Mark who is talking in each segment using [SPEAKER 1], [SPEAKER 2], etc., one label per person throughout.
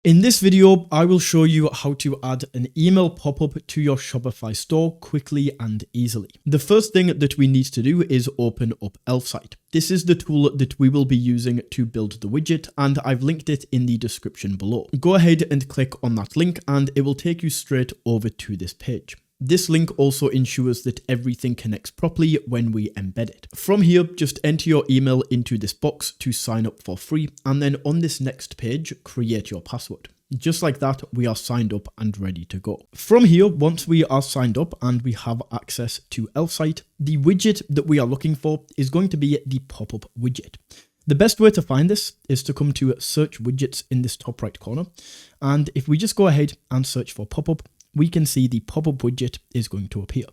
[SPEAKER 1] In this video, I will show you how to add an email pop-up to your Shopify store quickly and easily. The first thing that we need to do is open up Elfsight. This is the tool that we will be using to build the widget, and I've linked it in the description below. Go ahead and click on that link and it will take you straight over to this page. This link also ensures that everything connects properly when we embed it. From here, just enter your email into this box to sign up for free, and then on this next page, create your password. Just like that, we are signed up and ready to go. From here, once we are signed up and we have access to Elfsight, the widget that we are looking for is going to be the pop-up widget. The best way to find this is to come to search widgets in this top right corner. And if we just go ahead and search for pop-up, we can see the pop-up widget is going to appear.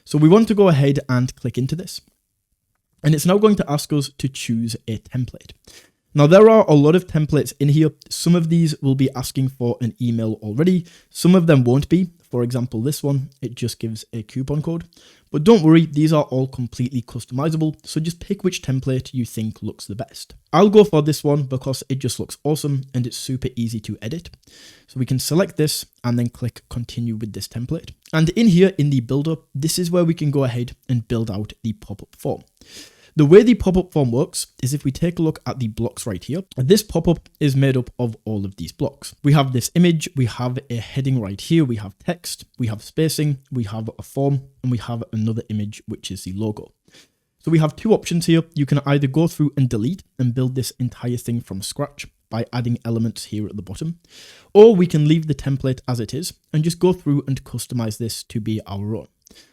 [SPEAKER 1] So we want to go ahead and click into this. And it's now going to ask us to choose a template. Now, there are a lot of templates in here. Some of these will be asking for an email already. Some of them won't be. For example, this one, it just gives a coupon code. But don't worry, these are all completely customizable. So just pick which template you think looks the best. I'll go for this one because it just looks awesome and it's super easy to edit. So we can select this and then click continue with this template. And in here in the builder, this is where we can go ahead and build out the pop-up form. The way the pop-up form works is if we take a look at the blocks right here, this pop-up is made up of all of these blocks. We have this image, we have a heading right here, we have text, we have spacing, we have a form, and we have another image, which is the logo. So we have two options here. You can either go through and delete and build this entire thing from scratch by adding elements here at the bottom, or we can leave the template as it is and just go through and customize this to be our own.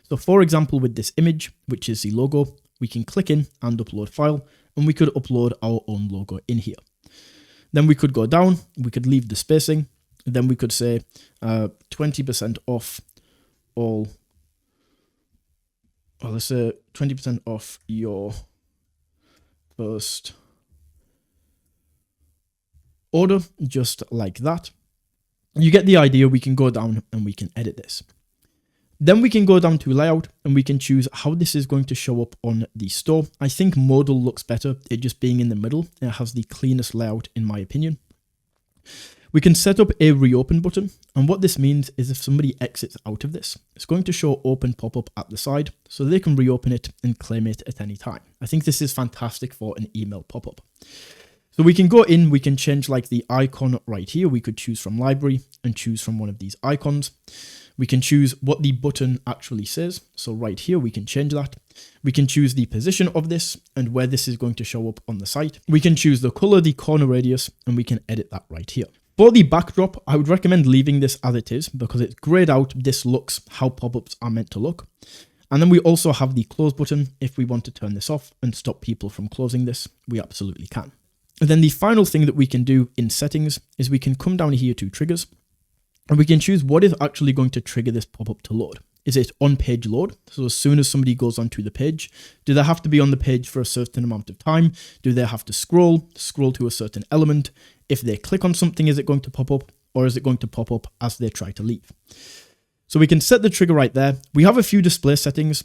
[SPEAKER 1] So for example, with this image, which is the logo, we can click in and upload file, and we could upload our own logo in here. Then we could go down, we could leave the spacing, then we could say 20% off all, well, let's say 20% off your first order, just like that. You get the idea. We can go down and we can edit this. Then we can go down to layout and we can choose how this is going to show up on the store. I think modal looks better, it just being in the middle. It has the cleanest layout in my opinion. We can set up a reopen button, and what this means is if somebody exits out of this, it's going to show open pop-up at the side so they can reopen it and claim it at any time. I think this is fantastic for an email pop-up. So we can go in, we can change like the icon right here. We could choose from library and choose from one of these icons. We can choose what the button actually says. So right here, we can change that. We can choose the position of this and where this is going to show up on the site. We can choose the color, the corner radius, and we can edit that right here. For the backdrop, I would recommend leaving this as it is because it's grayed out. This looks how pop-ups are meant to look. And then we also have the close button. If we want to turn this off and stop people from closing this, we absolutely can. And then the final thing that we can do in settings is we can come down here to triggers and we can choose what is actually going to trigger this pop-up to load. Is it on-page load? So as soon as somebody goes onto the page, do they have to be on the page for a certain amount of time? Do they have to scroll to a certain element? If they click on something, is it going to pop up, or is it going to pop up as they try to leave? So we can set the trigger right there. We have a few display settings.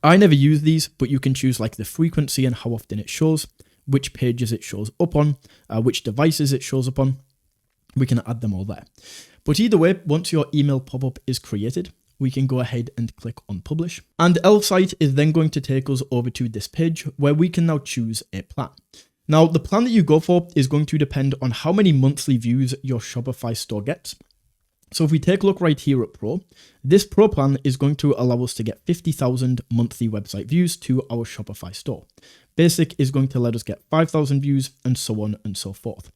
[SPEAKER 1] I never use these, but you can choose like the frequency and how often it shows, which pages it shows up on, which devices it shows up on. We can add them all there. But either way, once your email pop-up is created, we can go ahead and click on publish. And Elfsight is then going to take us over to this page where we can now choose a plan. Now, the plan that you go for is going to depend on how many monthly views your Shopify store gets. So if we take a look right here at Pro, this Pro plan is going to allow us to get 50,000 monthly website views to our Shopify store. Basic is going to let us get 5,000 views and so on and so forth.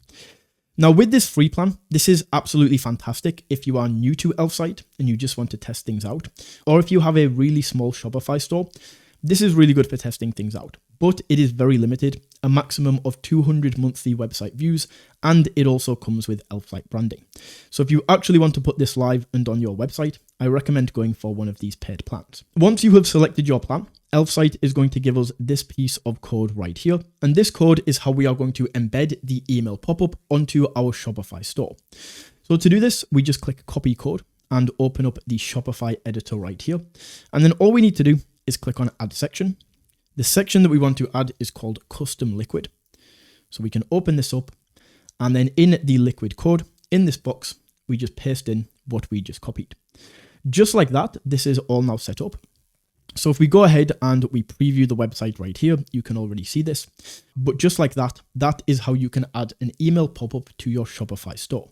[SPEAKER 1] Now with this free plan, this is absolutely fantastic if you are new to Elfsight and you just want to test things out, or if you have a really small Shopify store. This is really good for testing things out, but it is very limited, a maximum of 200 monthly website views, and it also comes with Elfsight branding. So if you actually want to put this live and on your website, I recommend going for one of these paid plans. Once you have selected your plan, Elfsight is going to give us this piece of code right here, and this code is how we are going to embed the email pop-up onto our Shopify store. So to do this, we just click copy code and open up the Shopify editor right here, and then all we need to do is click on add section. The section that we want to add is called custom liquid. So we can open this up, and then in the liquid code, in this box, we just paste in what we just copied. Just like that, this is all now set up. So if we go ahead and we preview the website right here, you can already see this. But just like that, that is how you can add an email pop-up to your Shopify store.